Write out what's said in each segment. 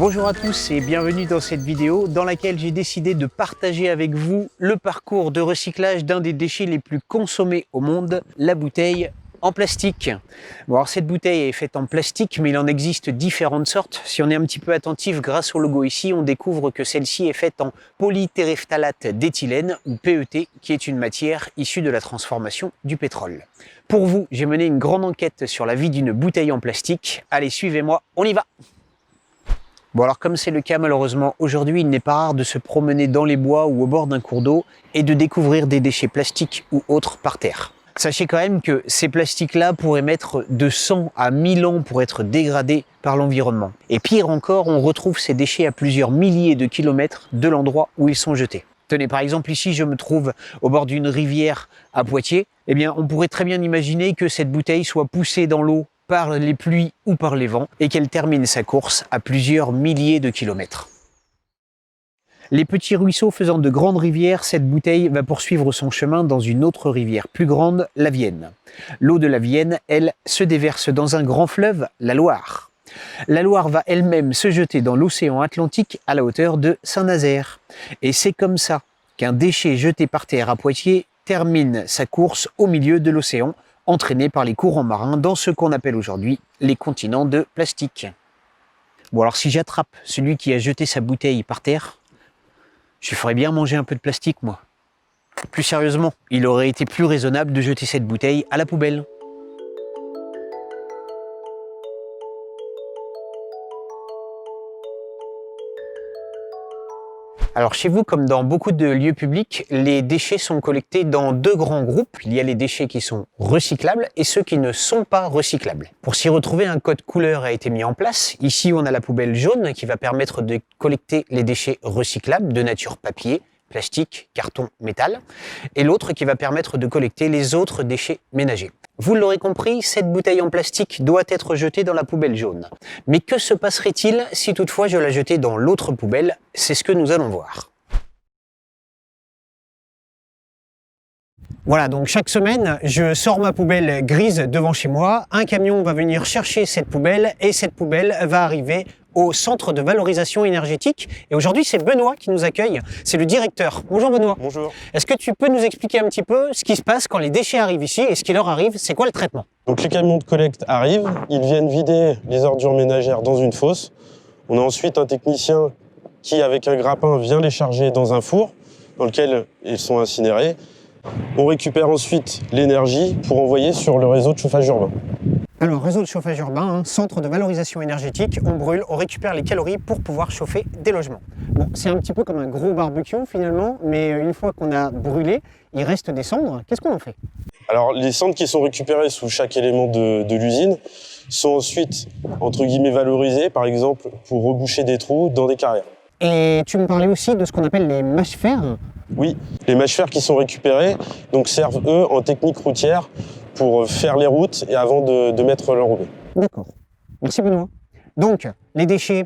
Bonjour à tous et bienvenue dans cette vidéo dans laquelle j'ai décidé de partager avec vous le parcours de recyclage d'un des déchets les plus consommés au monde, la bouteille en plastique. Bon, alors cette bouteille est faite en plastique, mais il en existe différentes sortes. Si on est un petit peu attentif grâce au logo ici, on découvre que celle-ci est faite en polytéréphtalate d'éthylène ou PET, qui est une matière issue de la transformation du pétrole. Pour vous, j'ai mené une grande enquête sur la vie d'une bouteille en plastique. Allez, suivez-moi, on y va! Bon alors comme c'est le cas malheureusement aujourd'hui, il n'est pas rare de se promener dans les bois ou au bord d'un cours d'eau et de découvrir des déchets plastiques ou autres par terre. Sachez quand même que ces plastiques-là pourraient mettre de 100 à 1000 ans pour être dégradés par l'environnement. Et pire encore, on retrouve ces déchets à plusieurs milliers de kilomètres de l'endroit où ils sont jetés. Tenez, par exemple ici je me trouve au bord d'une rivière à Poitiers. Eh bien on pourrait très bien imaginer que cette bouteille soit poussée dans l'eau par les pluies ou par les vents et qu'elle termine sa course à plusieurs milliers de kilomètres. Les petits ruisseaux faisant de grandes rivières, cette bouteille va poursuivre son chemin dans une autre rivière plus grande, la Vienne. L'eau de la Vienne, elle, se déverse dans un grand fleuve, la Loire. La Loire va elle-même se jeter dans l'océan Atlantique à la hauteur de Saint-Nazaire. Et c'est comme ça qu'un déchet jeté par terre à Poitiers termine sa course au milieu de l'océan, entraîné par les courants marins dans ce qu'on appelle aujourd'hui les continents de plastique. Bon alors si j'attrape celui qui a jeté sa bouteille par terre, je ferais bien manger un peu de plastique moi. Plus sérieusement, il aurait été plus raisonnable de jeter cette bouteille à la poubelle. Alors chez vous, comme dans beaucoup de lieux publics, les déchets sont collectés dans deux grands groupes. Il y a les déchets qui sont recyclables et ceux qui ne sont pas recyclables. Pour s'y retrouver, un code couleur a été mis en place. Ici, on a la poubelle jaune qui va permettre de collecter les déchets recyclables de nature papier, plastique, carton, métal, et l'autre qui va permettre de collecter les autres déchets ménagers. Vous l'aurez compris, cette bouteille en plastique doit être jetée dans la poubelle jaune. Mais que se passerait-il si toutefois je la jetais dans l'autre poubelle? C'est ce que nous allons voir. Voilà, donc chaque semaine, je sors ma poubelle grise devant chez moi, un camion va venir chercher cette poubelle et cette poubelle va arriver au centre de valorisation énergétique. Et aujourd'hui, c'est Benoît qui nous accueille, c'est le directeur. Bonjour Benoît. Bonjour. Est-ce que tu peux nous expliquer un petit peu ce qui se passe quand les déchets arrivent ici et ce qui leur arrive, c'est quoi le traitement? Donc les camions de collecte arrivent, ils viennent vider les ordures ménagères dans une fosse. On a ensuite un technicien qui, avec un grappin, vient les charger dans un four dans lequel ils sont incinérés. On récupère ensuite l'énergie pour envoyer sur le réseau de chauffage urbain. Alors, réseau de chauffage urbain, centre de valorisation énergétique, on brûle, on récupère les calories pour pouvoir chauffer des logements. Bon, c'est un petit peu comme un gros barbecue finalement, mais une fois qu'on a brûlé, il reste des cendres. Qu'est-ce qu'on en fait? Alors, les cendres qui sont récupérées sous chaque élément de l'usine sont ensuite, entre guillemets, valorisées, par exemple, pour reboucher des trous dans des carrières. Et tu me parlais aussi de ce qu'on appelle les mâches-fer. Oui, les mâches-fer qui sont récupérées donc, servent, eux, en technique routière pour faire les routes et avant de mettre l'enrobé. D'accord. Merci Benoît. Donc, les déchets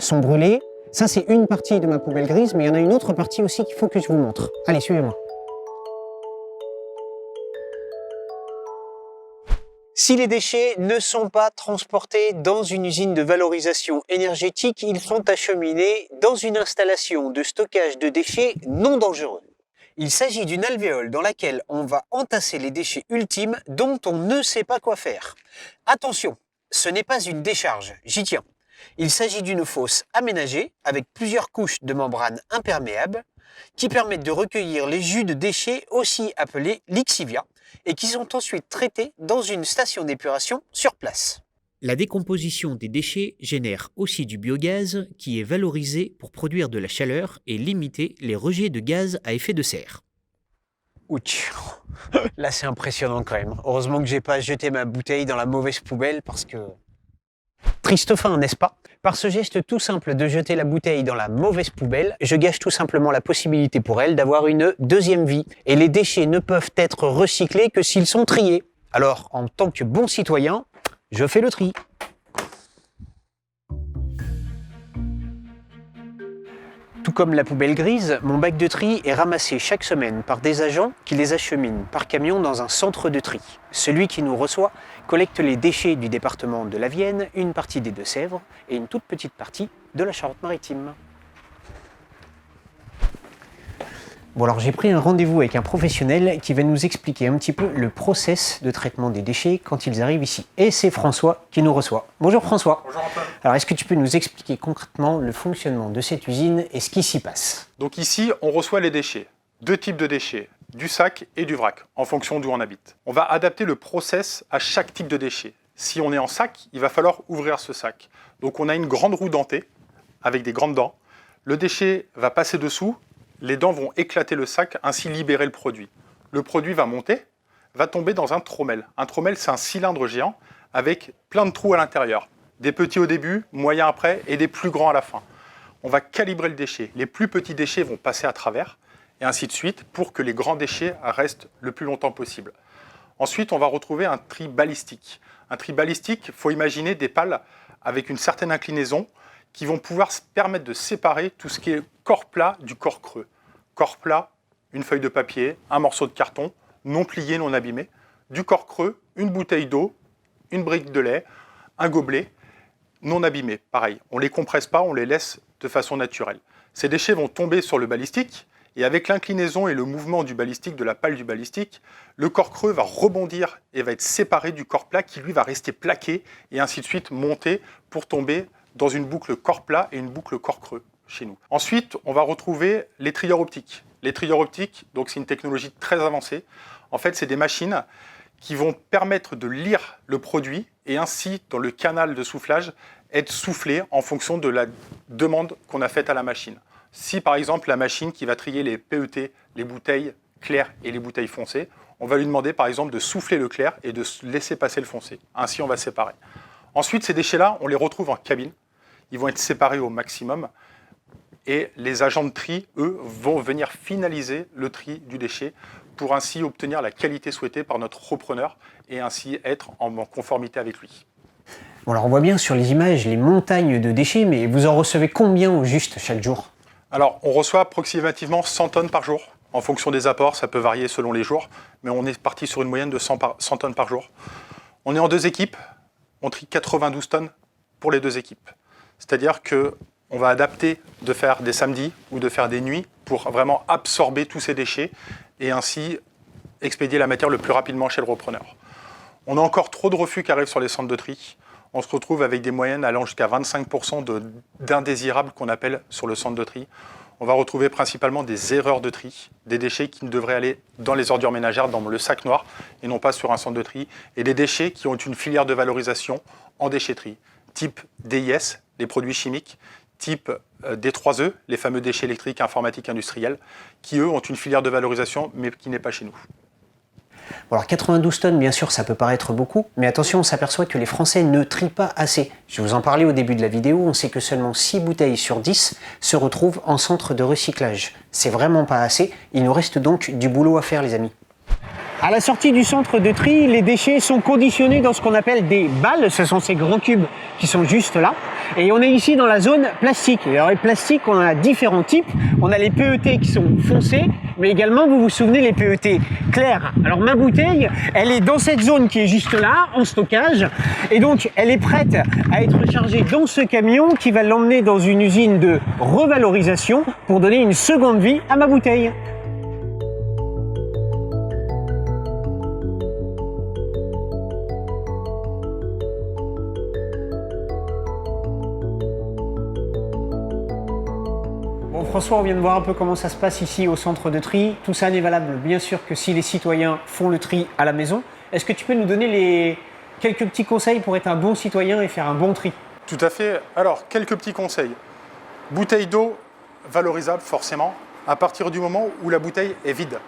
sont brûlés. Ça, c'est une partie de ma poubelle grise, mais il y en a une autre partie aussi qu'il faut que je vous montre. Allez, suivez-moi. Si les déchets ne sont pas transportés dans une usine de valorisation énergétique, ils sont acheminés dans une installation de stockage de déchets non dangereux. Il s'agit d'une alvéole dans laquelle on va entasser les déchets ultimes dont on ne sait pas quoi faire. Attention, ce n'est pas une décharge, j'y tiens. Il s'agit d'une fosse aménagée avec plusieurs couches de membrane imperméable qui permettent de recueillir les jus de déchets aussi appelés lixivia et qui sont ensuite traités dans une station d'épuration sur place. La décomposition des déchets génère aussi du biogaz qui est valorisé pour produire de la chaleur et limiter les rejets de gaz à effet de serre. Ouch. Là c'est impressionnant quand même. Heureusement que j'ai pas jeté ma bouteille dans la mauvaise poubelle parce que... Triste fin, n'est-ce pas? Par ce geste tout simple de jeter la bouteille dans la mauvaise poubelle, je gâche tout simplement la possibilité pour elle d'avoir une deuxième vie. Et les déchets ne peuvent être recyclés que s'ils sont triés. Alors, en tant que bon citoyen, je fais le tri. Tout comme la poubelle grise, mon bac de tri est ramassé chaque semaine par des agents qui les acheminent par camion dans un centre de tri. Celui qui nous reçoit collecte les déchets du département de la Vienne, une partie des Deux-Sèvres et une toute petite partie de la Charente-Maritime. Bon alors j'ai pris un rendez-vous avec un professionnel qui va nous expliquer un petit peu le process de traitement des déchets quand ils arrivent ici. Et c'est François qui nous reçoit. Bonjour François. Bonjour Antoine. Alors est-ce que tu peux nous expliquer concrètement le fonctionnement de cette usine et ce qui s'y passe? Donc ici, on reçoit les déchets. Deux types de déchets, du sac et du vrac, en fonction d'où on habite. On va adapter le process à chaque type de déchet. Si on est en sac, il va falloir ouvrir ce sac. Donc on a une grande roue dentée avec des grandes dents. Le déchet va passer dessous. Les dents vont éclater le sac, ainsi libérer le produit. Le produit va monter, va tomber dans un trommel. Un trommel, c'est un cylindre géant avec plein de trous à l'intérieur. Des petits au début, moyens après et des plus grands à la fin. On va calibrer le déchet. Les plus petits déchets vont passer à travers et ainsi de suite pour que les grands déchets restent le plus longtemps possible. Ensuite, on va retrouver un tri balistique. Un tri balistique, il faut imaginer des pales avec une certaine inclinaison qui vont pouvoir se permettre de séparer tout ce qui est corps plat du corps creux. Corps plat, une feuille de papier, un morceau de carton, non plié, non abîmé. Du corps creux, une bouteille d'eau, une brique de lait, un gobelet, non abîmé. Pareil, on ne les compresse pas, on les laisse de façon naturelle. Ces déchets vont tomber sur le balistique et avec l'inclinaison et le mouvement du balistique, de la pale du balistique, le corps creux va rebondir et va être séparé du corps plat qui lui va rester plaqué et ainsi de suite monter pour tomber dans une boucle corps plat et une boucle corps creux chez nous. Ensuite, on va retrouver les trieurs optiques. Les trieurs optiques, donc c'est une technologie très avancée. En fait, c'est des machines qui vont permettre de lire le produit et ainsi, dans le canal de soufflage, être soufflé en fonction de la demande qu'on a faite à la machine. Si par exemple la machine qui va trier les PET, les bouteilles claires et les bouteilles foncées, on va lui demander par exemple de souffler le clair et de laisser passer le foncé. Ainsi, on va séparer. Ensuite, ces déchets-là, on les retrouve en cabine. Ils vont être séparés au maximum. Et les agents de tri, eux, vont venir finaliser le tri du déchet pour ainsi obtenir la qualité souhaitée par notre repreneur et ainsi être en conformité avec lui. Bon alors on voit bien sur les images les montagnes de déchets, mais vous en recevez combien au juste chaque jour? Alors, on reçoit approximativement 100 tonnes par jour. En fonction des apports, ça peut varier selon les jours, mais on est parti sur une moyenne de 100 tonnes par jour. On est en deux équipes, on trie 92 tonnes pour les deux équipes. C'est-à-dire qu'on va adapter de faire des samedis ou de faire des nuits pour vraiment absorber tous ces déchets et ainsi expédier la matière le plus rapidement chez le repreneur. On a encore trop de refus qui arrivent sur les centres de tri. On se retrouve avec des moyennes allant jusqu'à 25% d'indésirables qu'on appelle sur le centre de tri. On va retrouver principalement des erreurs de tri, des déchets qui devraient aller dans les ordures ménagères, dans le sac noir, et non pas sur un centre de tri, et des déchets qui ont une filière de valorisation en déchetterie, type DIS, les produits chimiques, type D3E, les fameux déchets électriques, informatiques, industriels, qui eux ont une filière de valorisation, mais qui n'est pas chez nous. Bon alors 92 tonnes, bien sûr, ça peut paraître beaucoup, mais attention, on s'aperçoit que les Français ne trient pas assez. Je vous en parlais au début de la vidéo, on sait que seulement 6 bouteilles sur 10 se retrouvent en centre de recyclage. C'est vraiment pas assez, il nous reste donc du boulot à faire les amis. À la sortie du centre de tri, les déchets sont conditionnés dans ce qu'on appelle des balles. Ce sont ces grands cubes qui sont juste là. Et on est ici dans la zone plastique. Et alors les plastiques, on en a différents types. On a les PET qui sont foncés, mais également, vous vous souvenez, les PET clairs. Alors ma bouteille, elle est dans cette zone qui est juste là, en stockage. Et donc, elle est prête à être chargée dans ce camion qui va l'emmener dans une usine de revalorisation pour donner une seconde vie à ma bouteille. Bon François, on vient de voir un peu comment ça se passe ici au centre de tri. Tout ça n'est valable bien sûr que si les citoyens font le tri à la maison. Est-ce que tu peux nous donner quelques petits conseils pour être un bon citoyen et faire un bon tri? Tout à fait. Alors, quelques petits conseils. Bouteille d'eau valorisable forcément à partir du moment où la bouteille est vide.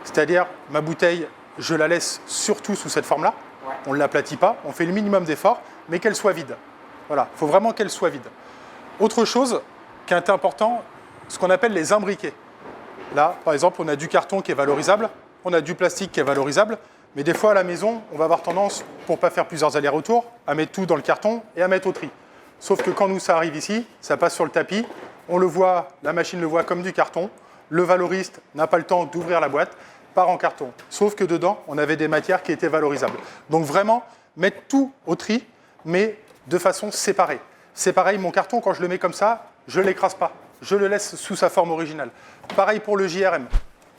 C'est-à-dire, ma bouteille, je la laisse surtout sous cette forme-là. Ouais. On ne l'aplatit pas, on fait le minimum d'effort, mais qu'elle soit vide. Voilà, il faut vraiment qu'elle soit vide. Autre chose qui est important, ce qu'on appelle les imbriqués. Là, par exemple, on a du carton qui est valorisable, on a du plastique qui est valorisable, mais des fois à la maison, on va avoir tendance, pour ne pas faire plusieurs allers-retours, à mettre tout dans le carton et à mettre au tri. Sauf que quand nous, ça arrive ici, ça passe sur le tapis, on le voit, la machine le voit comme du carton, le valoriste n'a pas le temps d'ouvrir la boîte, part en carton. Sauf que dedans, on avait des matières qui étaient valorisables. Donc vraiment, mettre tout au tri, mais de façon séparée. C'est pareil, mon carton, quand je le mets comme ça, je ne l'écrase pas. Je le laisse sous sa forme originale. Pareil pour le JRM.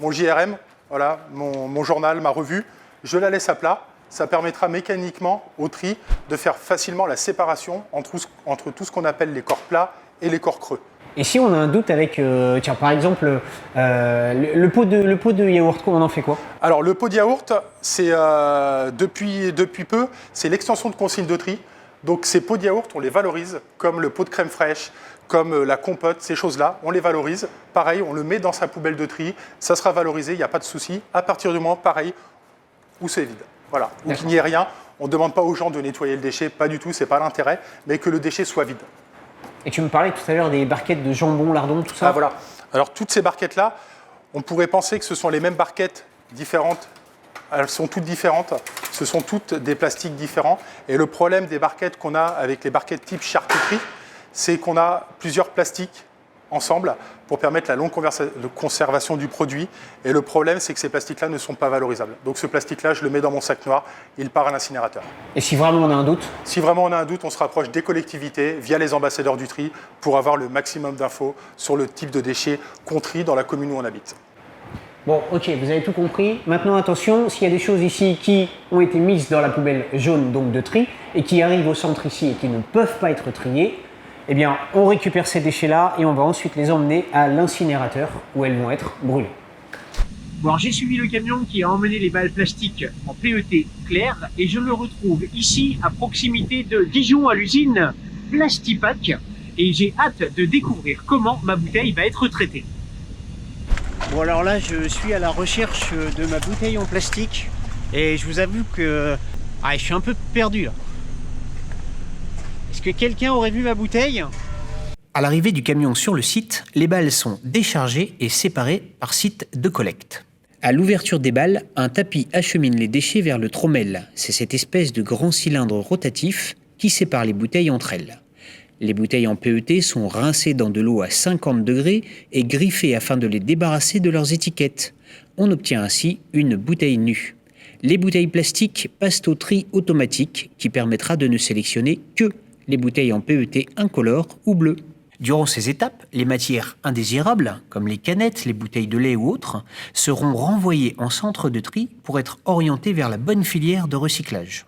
Mon JRM, voilà, mon journal, ma revue, je la laisse à plat. Ça permettra mécaniquement au tri de faire facilement la séparation entre tout ce qu'on appelle les corps plats et les corps creux. Et si on a un doute avec, tiens, par exemple, le pot de yaourt, on en fait quoi? Alors, le pot de yaourt, c'est depuis peu, c'est l'extension de consigne de tri. Donc, ces pots de yaourt, on les valorise, comme le pot de crème fraîche, comme la compote, ces choses-là, on les valorise. Pareil, on le met dans sa poubelle de tri, ça sera valorisé, il n'y a pas de souci. À partir du moment, pareil, où c'est vide. Voilà, où il n'y ait rien. On ne demande pas aux gens de nettoyer le déchet, pas du tout, c'est pas l'intérêt, mais que le déchet soit vide. Et tu me parlais tout à l'heure des barquettes de jambon, lardon, tout ça. Ah voilà. Alors toutes ces barquettes-là, on pourrait penser que ce sont les mêmes barquettes différentes. Elles sont toutes différentes. Ce sont toutes des plastiques différents. Et le problème des barquettes qu'on a avec les barquettes type charcuterie, c'est qu'on a plusieurs plastiques ensemble pour permettre la longue conservation du produit. Et le problème, c'est que ces plastiques-là ne sont pas valorisables. Donc ce plastique-là, je le mets dans mon sac noir, il part à l'incinérateur. Et si vraiment on a un doute? Si vraiment on a un doute, on se rapproche des collectivités via les ambassadeurs du tri pour avoir le maximum d'infos sur le type de déchets qu'on trie dans la commune où on habite. Bon, ok, vous avez tout compris. Maintenant, attention, s'il y a des choses ici qui ont été mises dans la poubelle jaune, donc de tri, et qui arrivent au centre ici et qui ne peuvent pas être triées, eh bien, on récupère ces déchets-là et on va ensuite les emmener à l'incinérateur où elles vont être brûlées. Bon, alors j'ai suivi le camion qui a emmené les balles plastiques en PET clair et je le retrouve ici à proximité de Dijon à l'usine Plastipack et j'ai hâte de découvrir comment ma bouteille va être traitée. Bon, alors là, je suis à la recherche de ma bouteille en plastique et je vous avoue que je suis un peu perdu là. Est-ce que quelqu'un aurait vu ma bouteille? À l'arrivée du camion sur le site, les balles sont déchargées et séparées par site de collecte. À l'ouverture des balles, un tapis achemine les déchets vers le trommel. C'est cette espèce de grand cylindre rotatif qui sépare les bouteilles entre elles. Les bouteilles en PET sont rincées dans de l'eau à 50 degrés et griffées afin de les débarrasser de leurs étiquettes. On obtient ainsi une bouteille nue. Les bouteilles plastiques passent au tri automatique qui permettra de ne sélectionner que les bouteilles en PET incolores ou bleues. Durant ces étapes, les matières indésirables, comme les canettes, les bouteilles de lait ou autres, seront renvoyées en centre de tri pour être orientées vers la bonne filière de recyclage.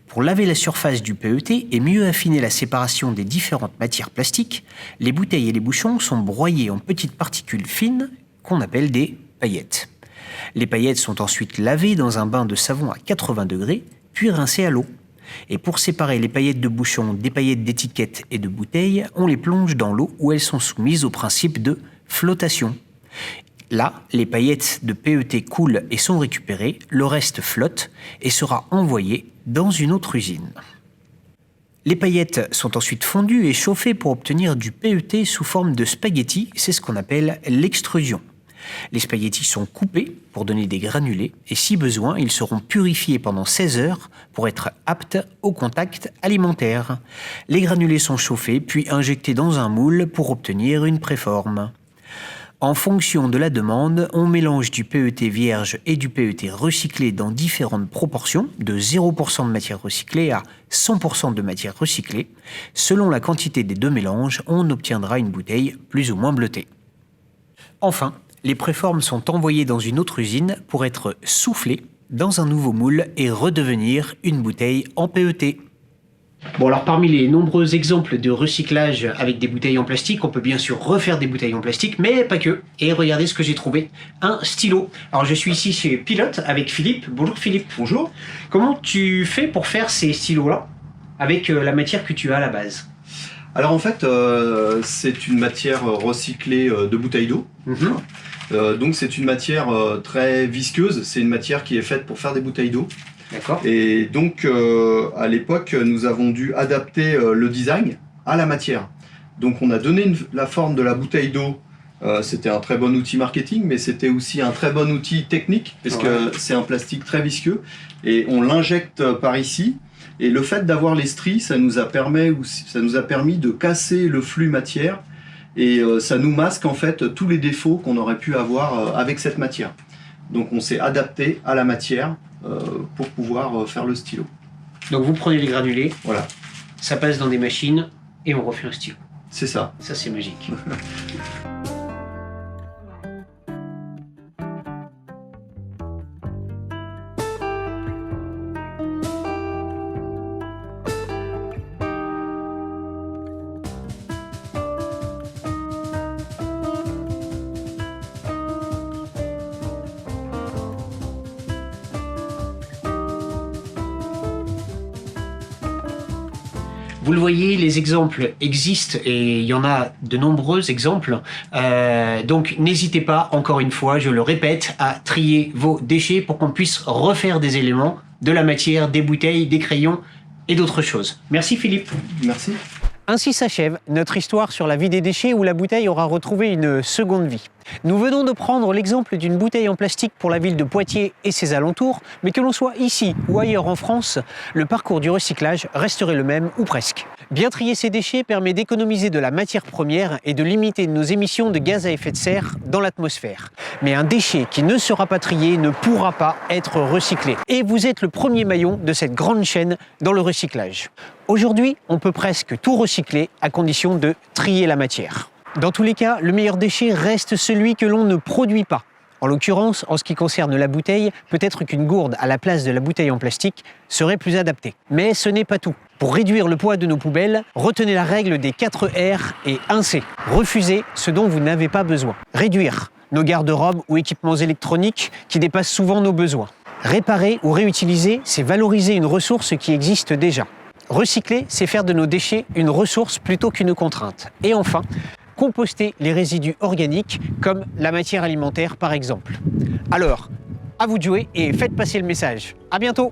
Pour laver la surface du PET et mieux affiner la séparation des différentes matières plastiques, les bouteilles et les bouchons sont broyés en petites particules fines qu'on appelle des paillettes. Les paillettes sont ensuite lavées dans un bain de savon à 80 degrés, puis rincées à l'eau. Et pour séparer les paillettes de bouchons des paillettes d'étiquettes et de bouteilles, on les plonge dans l'eau où elles sont soumises au principe de flottation. Là, les paillettes de PET coulent et sont récupérées, le reste flotte et sera envoyé dans une autre usine. Les paillettes sont ensuite fondues et chauffées pour obtenir du PET sous forme de spaghettis, c'est ce qu'on appelle l'extrusion. Les spaghettis sont coupés pour donner des granulés et si besoin, ils seront purifiés pendant 16 heures pour être aptes au contact alimentaire. Les granulés sont chauffés puis injectés dans un moule pour obtenir une préforme. En fonction de la demande, on mélange du PET vierge et du PET recyclé dans différentes proportions, de 0% de matière recyclée à 100% de matière recyclée. Selon la quantité des deux mélanges, on obtiendra une bouteille plus ou moins bleutée. Enfin, les préformes sont envoyées dans une autre usine pour être soufflées dans un nouveau moule et redevenir une bouteille en PET. Bon, alors parmi les nombreux exemples de recyclage avec des bouteilles en plastique, on peut bien sûr refaire des bouteilles en plastique, mais pas que. Et regardez ce que j'ai trouvé, un stylo. Alors je suis ici chez Pilote avec Philippe. Bonjour Philippe. Bonjour. Comment tu fais pour faire ces stylos-là avec la matière que tu as à la base? Alors en fait, c'est une matière recyclée de bouteilles d'eau. Donc c'est une matière très visqueuse, c'est une matière qui est faite pour faire des bouteilles d'eau. D'accord. Et donc à l'époque, nous avons dû adapter le design à la matière. Donc on a donné la forme de la bouteille d'eau. C'était un très bon outil marketing, mais c'était aussi un très bon outil technique, parce que c'est un plastique très visqueux. Et on l'injecte par ici. Et le fait d'avoir les stries, ça nous a permis de casser le flux matière. Et ça nous masque en fait tous les défauts qu'on aurait pu avoir avec cette matière. Donc on s'est adapté à la matière pour pouvoir faire le stylo. Donc vous prenez les granulés, voilà. Ça passe dans des machines et on refait un stylo. C'est ça. Ça, c'est magique. Vous le voyez, les exemples existent et il y en a de nombreux exemples. Donc n'hésitez pas, encore une fois, je le répète, à trier vos déchets pour qu'on puisse refaire des éléments, de la matière, des bouteilles, des crayons et d'autres choses. Merci Philippe. Merci. Ainsi s'achève notre histoire sur la vie des déchets où la bouteille aura retrouvé une seconde vie. Nous venons de prendre l'exemple d'une bouteille en plastique pour la ville de Poitiers et ses alentours, mais que l'on soit ici ou ailleurs en France, le parcours du recyclage resterait le même ou presque. Bien trier ces déchets permet d'économiser de la matière première et de limiter nos émissions de gaz à effet de serre dans l'atmosphère. Mais un déchet qui ne sera pas trié ne pourra pas être recyclé. Et vous êtes le premier maillon de cette grande chaîne dans le recyclage. Aujourd'hui, on peut presque tout recycler à condition de trier la matière. Dans tous les cas, le meilleur déchet reste celui que l'on ne produit pas. En l'occurrence, en ce qui concerne la bouteille, peut-être qu'une gourde à la place de la bouteille en plastique serait plus adaptée. Mais ce n'est pas tout. Pour réduire le poids de nos poubelles, retenez la règle des 4 R et 1 C. Refusez ce dont vous n'avez pas besoin. Réduire nos garde-robes ou équipements électroniques qui dépassent souvent nos besoins. Réparer ou réutiliser, c'est valoriser une ressource qui existe déjà. Recycler, c'est faire de nos déchets une ressource plutôt qu'une contrainte. Et enfin, composter les résidus organiques comme la matière alimentaire par exemple. Alors, à vous de jouer et faites passer le message. À bientôt!